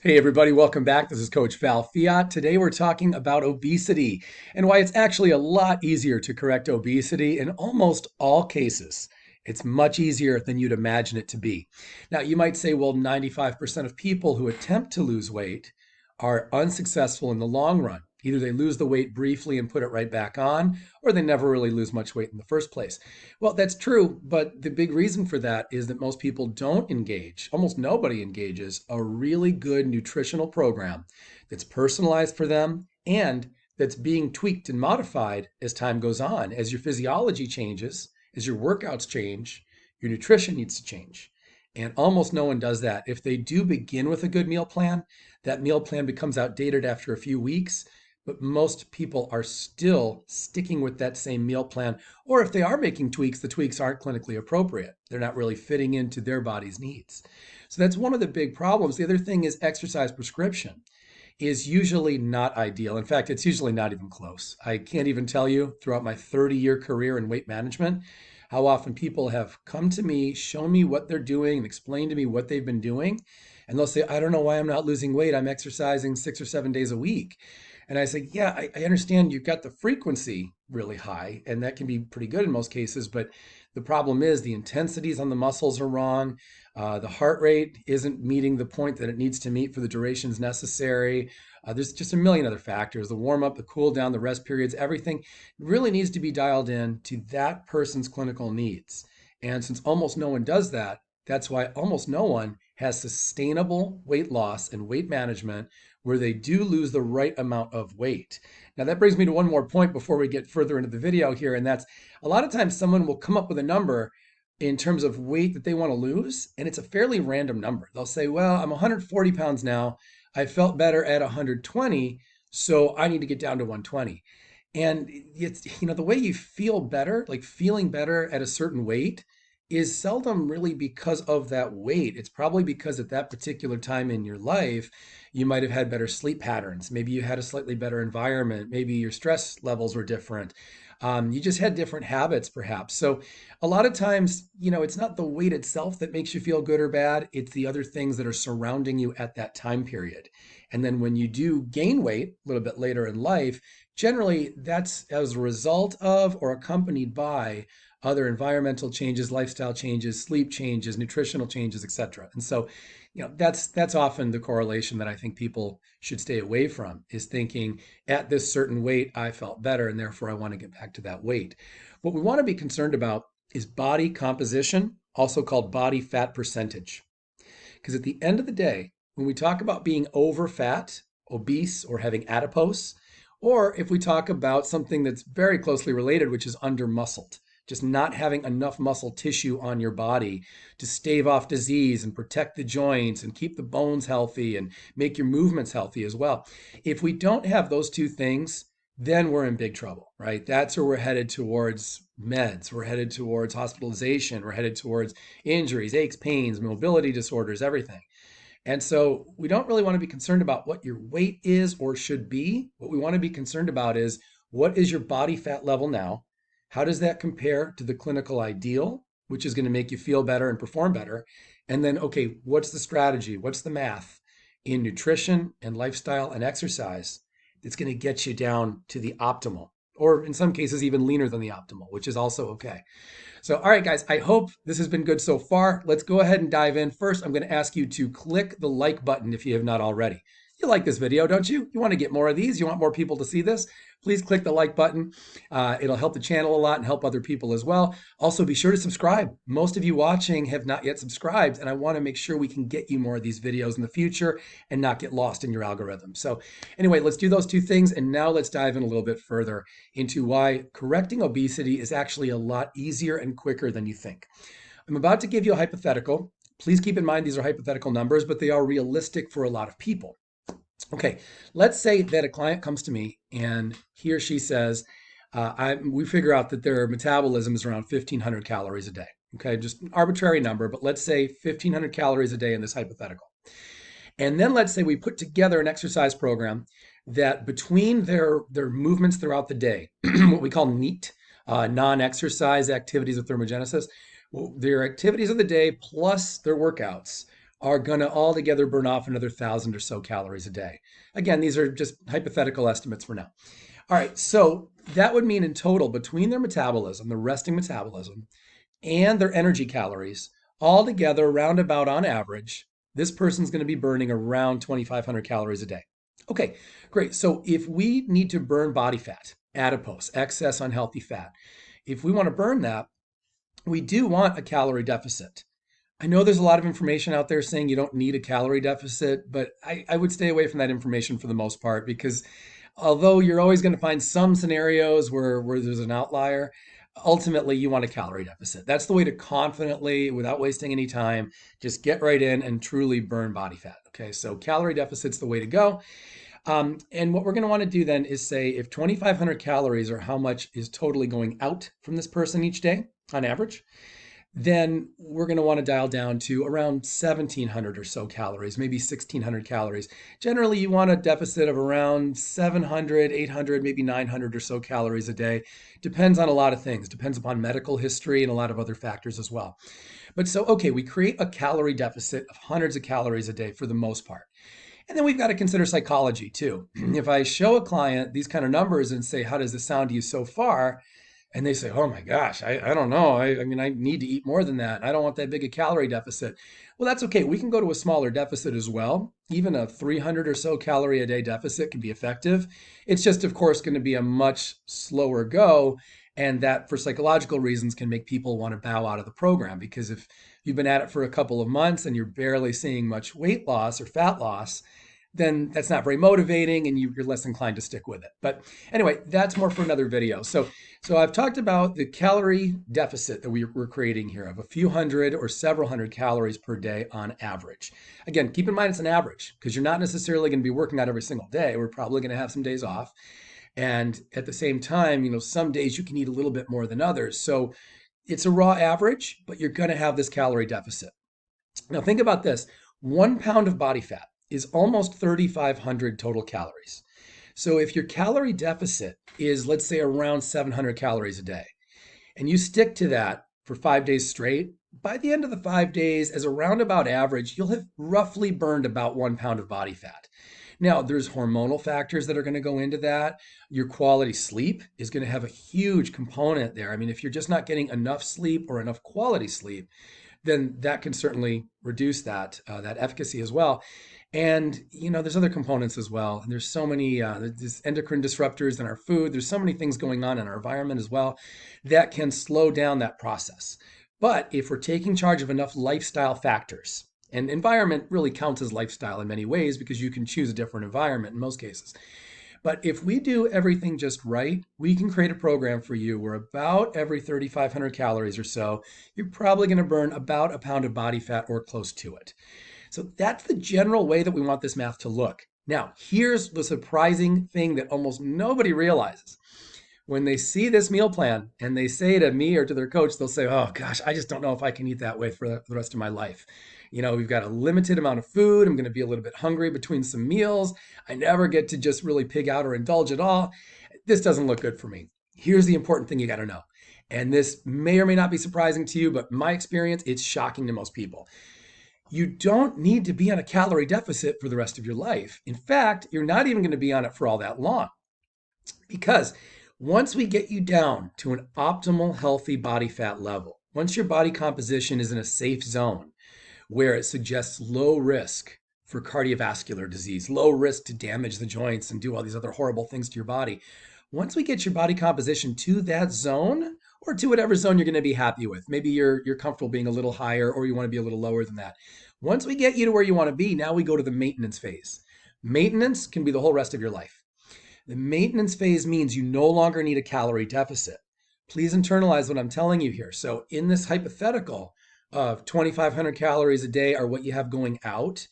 Hey everybody, welcome back. This is Coach Val Fiat. Today we're talking about obesity and why it's actually a lot easier to correct obesity in almost all cases. It's much easier than you'd imagine it to be. Now, you might say, well, 95% of people who attempt to lose weight are unsuccessful in the long run. Either they lose the weight briefly and put it right back on, or they never really lose much weight in the first place. Well, that's true, but the big reason for that is that most people don't engage, almost nobody engages a really good nutritional program that's personalized for them and that's being tweaked and modified as time goes on. As your physiology changes, as your workouts change, your nutrition needs to change. And almost no one does that. If they do begin with a good meal plan, that meal plan becomes outdated after a few weeks. But most people are still sticking with that same meal plan. Or if they are making tweaks, the tweaks aren't clinically appropriate. They're not really fitting into their body's needs. So that's one of the big problems. The other thing is exercise prescription is usually not ideal. In fact, it's usually not even close. I can't even tell you throughout my 30-year career in weight management how often people have come to me, shown me what they're doing, and explained to me what they've been doing. And they'll say, I don't know why I'm not losing weight. I'm exercising 6 or 7 days a week. And I say, yeah, I understand you've got the frequency really high, and that can be pretty good in most cases. But the problem is the intensities on the muscles are wrong. The heart rate isn't meeting the point that it needs to meet for the durations necessary. There's just a million other factors, the warm up, the cool down, the rest periods, everything really needs to be dialed in to that person's clinical needs. And since almost no one does that, that's why almost no one has sustainable weight loss and weight management where they do lose the right amount of weight. Now, that brings me to one more point before we get further into the video here, and that's a lot of times someone will come up with a number in terms of weight that they want to lose, and it's a fairly random number. They'll say, well, I'm 140 pounds now. I felt better at 120, so I need to get down to 120. And it's, the way you feel better, like feeling better at a certain weight, is seldom really because of that weight. It's probably because at that particular time in your life, you might have had better sleep patterns. Maybe you had a slightly better environment. Maybe your stress levels were different. You just had different habits, perhaps. So, a lot of times, it's not the weight itself that makes you feel good or bad. It's the other things that are surrounding you at that time period. And then when you do gain weight a little bit later in life, generally that's as a result of or accompanied by other environmental changes, lifestyle changes, sleep changes, nutritional changes, etc. And so, that's often the correlation that I think people should stay away from is thinking at this certain weight, I felt better and therefore I want to get back to that weight. What we want to be concerned about is body composition, also called body fat percentage. Because at the end of the day, when we talk about being over fat, obese, or having adipose, or if we talk about something that's very closely related, which is under muscled, just not having enough muscle tissue on your body to stave off disease and protect the joints and keep the bones healthy and make your movements healthy as well. If we don't have those two things, then we're in big trouble, right? That's where we're headed towards meds. We're headed towards hospitalization. We're headed towards injuries, aches, pains, mobility disorders, everything. And so we don't really want to be concerned about what your weight is or should be. What we want to be concerned about is what is your body fat level now? How does that compare to the clinical ideal, which is going to make you feel better and perform better? And then, okay, what's the strategy? What's the math in nutrition and lifestyle and exercise that's going to get you down to the optimal, or in some cases, even leaner than the optimal, which is also okay. So, all right, guys, I hope this has been good so far. Let's go ahead and dive in. First, I'm going to ask you to click the like button if you have not already. You like this video, don't you? You want to get more of these? You want more people to see this? Please click the like button. It'll help the channel a lot and help other people as well. Also, be sure to subscribe. Most of you watching have not yet subscribed, and I want to make sure we can get you more of these videos in the future and not get lost in your algorithm. So anyway, let's do those two things, and now let's dive in a little bit further into why correcting obesity is actually a lot easier and quicker than you think. I'm about to give you a hypothetical. Please keep in mind these are hypothetical numbers, but they are realistic for a lot of people. Okay, let's say that a client comes to me and he or she says, we figure out that their metabolism is around 1,500 calories a day. Okay, just an arbitrary number, but let's say 1,500 calories a day in this hypothetical. And then let's say we put together an exercise program that between their movements throughout the day, what we call NEAT, non-exercise activities of thermogenesis, their activities of the day plus their workouts are going to all together burn off another 1,000 or so calories a day. Again, these are just hypothetical estimates for now. All right, so that would mean in total, between their metabolism, the resting metabolism, and their energy calories, all together, roundabout on average, this person's going to be burning around 2,500 calories a day. Okay, great. So if we need to burn body fat, adipose, excess unhealthy fat, if we want to burn that, we do want a calorie deficit. I know there's a lot of information out there saying you don't need a calorie deficit, but I would stay away from that information for the most part because although you're always going to find some scenarios where there's an outlier, ultimately you want a calorie deficit. That's the way to confidently, without wasting any time, just get right in and truly burn body fat. Okay, so calorie deficit's the way to go. And what we're going to want to do then is say if 2,500 calories are how much is totally going out from this person each day on average, then we're going to want to dial down to around 1,700 or so calories, maybe 1,600 calories. Generally, you want a deficit of around 700, 800, maybe 900 or so calories a day. Depends on a lot of things. Depends upon medical history and a lot of other factors as well. But so, okay, we create a calorie deficit of hundreds of calories a day for the most part. And then we've got to consider psychology too. If I show a client these kind of numbers and say, how does this sound to you so far? And they say, oh my gosh, I don't know. I mean, I need to eat more than that. I don't want that big a calorie deficit. Well, that's okay. We can go to a smaller deficit as well. Even a 300 or so calorie a day deficit can be effective. It's just, of course, going to be a much slower go. And that, for psychological reasons, can make people want to bow out of the program. Because if you've been at it for a couple of months and you're barely seeing much weight loss or fat loss, then that's not very motivating and you're less inclined to stick with it. But anyway, that's more for another video. So I've talked about the calorie deficit that we're creating here of a few hundred or several hundred calories per day on average. Again, keep in mind it's an average because you're not necessarily going to be working out every single day. We're probably going to have some days off. And at the same time, some days you can eat a little bit more than others. So it's a raw average, but you're going to have this calorie deficit. Now think about this. 1 pound of body fat is almost 3,500 total calories. So if your calorie deficit is, let's say, around 700 calories a day, and you stick to that for 5 days straight, by the end of the 5 days, as a roundabout average, you'll have roughly burned about 1 pound of body fat. Now, there's hormonal factors that are going to go into that. Your quality sleep is going to have a huge component there. I mean, if you're just not getting enough sleep or enough quality sleep, then that can certainly reduce that efficacy as well. And there's other components as well. And there's so many there's endocrine disruptors in our food. There's so many things going on in our environment as well that can slow down that process. But if we're taking charge of enough lifestyle factors, and environment really counts as lifestyle in many ways because you can choose a different environment in most cases. But if we do everything just right, we can create a program for you where about every 3,500 calories or so, you're probably going to burn about a pound of body fat or close to it. So that's the general way that we want this math to look. Now, here's the surprising thing that almost nobody realizes. When they see this meal plan and they say to me or to their coach, they'll say, oh gosh, I just don't know if I can eat that way for the rest of my life. We've got a limited amount of food. I'm going to be a little bit hungry between some meals. I never get to just really pig out or indulge at all. This doesn't look good for me. Here's the important thing you got to know. And this may or may not be surprising to you, but my experience, it's shocking to most people. You don't need to be on a calorie deficit for the rest of your life. In fact, you're not even going to be on it for all that long. Because once we get you down to an optimal healthy body fat level, once your body composition is in a safe zone where it suggests low risk for cardiovascular disease, low risk to damage the joints and do all these other horrible things to your body, once we get your body composition to that zone, or to whatever zone you're going to be happy with, maybe you're comfortable being a little higher or you want to be a little lower than that. Once we get you to where you want to be, now we go to the maintenance phase. Maintenance can be the whole rest of your life. The maintenance phase means you no longer need a calorie deficit. Please internalize what I'm telling you here. So in this hypothetical of 2,500 calories a day are what you have going out,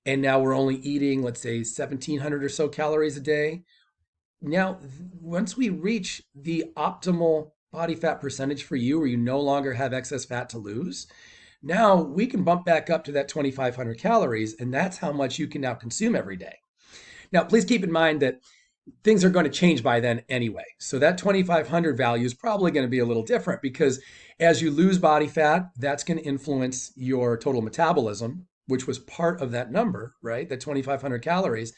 and now we're only eating, let's say, 1,700 or so calories a day. Now, once we reach the optimal body fat percentage for you, where you no longer have excess fat to lose, now we can bump back up to that 2,500 calories, and that's how much you can now consume every day. Now, please keep in mind that things are going to change by then anyway. So that 2,500 value is probably going to be a little different because as you lose body fat, that's going to influence your total metabolism. which was part of that number, right? That 2,500 calories.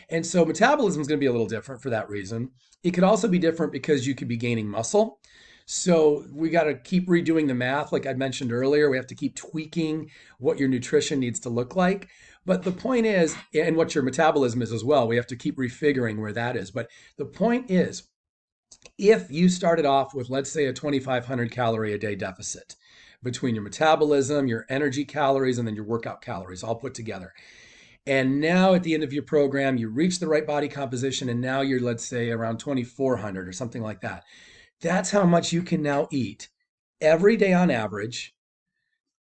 And so metabolism is going to be a little different for that reason. It could also be different because you could be gaining muscle. So we got to keep redoing the math. Like I mentioned earlier, we have to keep tweaking what your nutrition needs to look like. But the point is, and what your metabolism is as well, we have to keep refiguring where that is. But the point is, if you started off with, let's say, a 2,500 calorie a day deficit between your metabolism, your energy calories, and then your workout calories all put together, and now at the end of your program, you reach the right body composition, and now you're, let's say, around 2,400 or something like that. That's how much you can now eat every day on average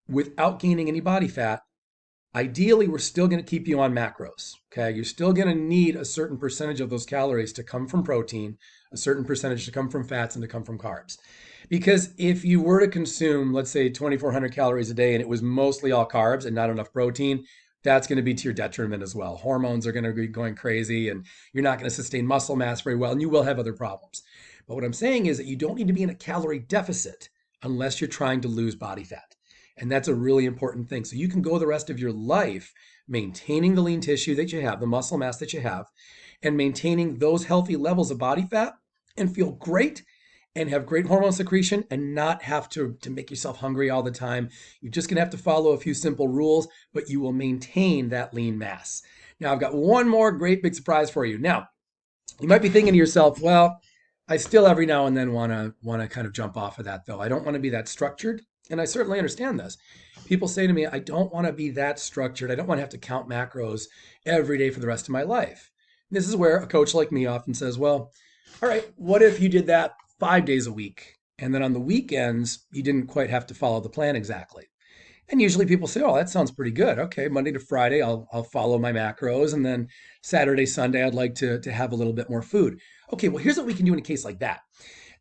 without gaining any body fat. Ideally, we're still going to keep you on macros. Okay. You're still going to need a certain percentage of those calories to come from protein, a certain percentage to come from fats, and to come from carbs. Because if you were to consume, let's say, 2,400 calories a day and it was mostly all carbs and not enough protein, that's going to be to your detriment as well. Hormones are going to be going crazy and you're not going to sustain muscle mass very well, and you will have other problems. But what I'm saying is that you don't need to be in a calorie deficit unless you're trying to lose body fat. And that's a really important thing. So you can go the rest of your life maintaining the lean tissue that you have, the muscle mass that you have, and maintaining those healthy levels of body fat and feel great and have great hormone secretion and not have to make yourself hungry all the time. You're just going to have to follow a few simple rules, but you will maintain that lean mass. Now, I've got one more great big surprise for you. Now, you might be thinking to yourself, well, I still every now and then want to kind of jump off of that though. I don't want to be that structured, and I certainly understand this. People say to me, I don't want to be that structured. I don't want to have to count macros every day for the rest of my life. This is where a coach like me often says, well, all right, what if you did that 5 days a week? And then on the weekends, you didn't quite have to follow the plan exactly. And usually people say, oh, that sounds pretty good. Okay, Monday to Friday, I'll follow my macros. And then Saturday, Sunday, I'd like to have a little bit more food. Okay, well, here's what we can do in a case like that.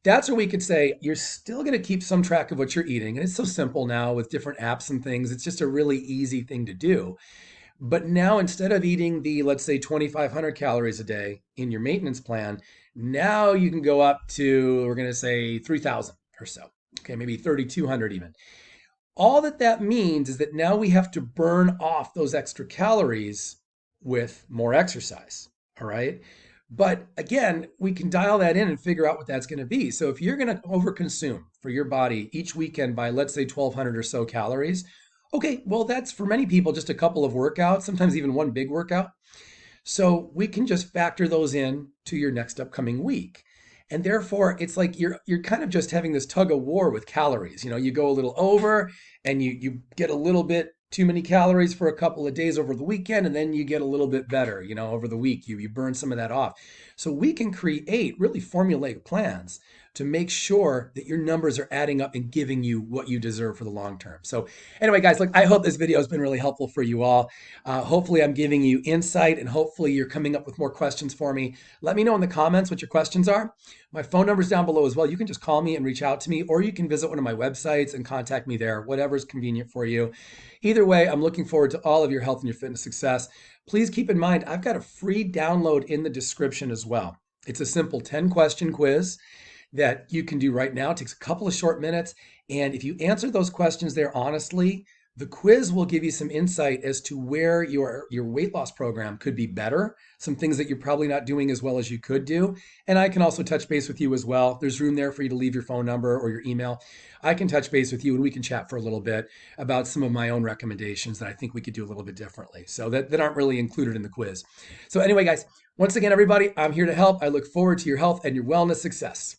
That's where we could say you're still going to keep some track of what you're eating. And it's so simple now with different apps and things. It's just a really easy thing to do. But now instead of eating the, let's say, 2,500 calories a day in your maintenance plan, now you can go up to, we're going to say 3,000 or so. Okay, maybe 3,200 even. All that means is that now we have to burn off those extra calories with more exercise. All right. But again, we can dial that in and figure out what that's going to be. So if you're going to overconsume for your body each weekend by, let's say, 1,200 or so calories, okay, well, that's for many people just a couple of workouts, sometimes even one big workout. So we can just factor those in to your next upcoming week. And therefore, it's like you're kind of just having this tug of war with calories. You know, you go a little over and you get a little bit too many calories for a couple of days over the weekend, and then you get a little bit better, you know, over the week. You burn some of that off. So we can create really formulaic plans to make sure that your numbers are adding up and giving you what you deserve for the long term. So anyway, guys, look, I hope this video has been really helpful for you all. Hopefully I'm giving you insight, and hopefully you're coming up with more questions for me. Let me know in the comments what your questions are. My phone number is down below as well. You can just call me and reach out to me, or you can visit one of my websites and contact me there, whatever's convenient for you. Either way, I'm looking forward to all of your health and your fitness success. Please keep in mind, I've got a free download in the description as well. It's a simple 10-question quiz that you can do right now. It takes a couple of short minutes. And if you answer those questions there honestly, the quiz will give you some insight as to where your weight loss program could be better, some things that you're probably not doing as well as you could do. And I can also touch base with you as well. There's room there for you to leave your phone number or your email. I can touch base with you and we can chat for a little bit about some of my own recommendations that I think we could do a little bit differently, so that aren't really included in the quiz. So anyway, guys, once again, everybody, I'm here to help. I look forward to your health and your wellness success.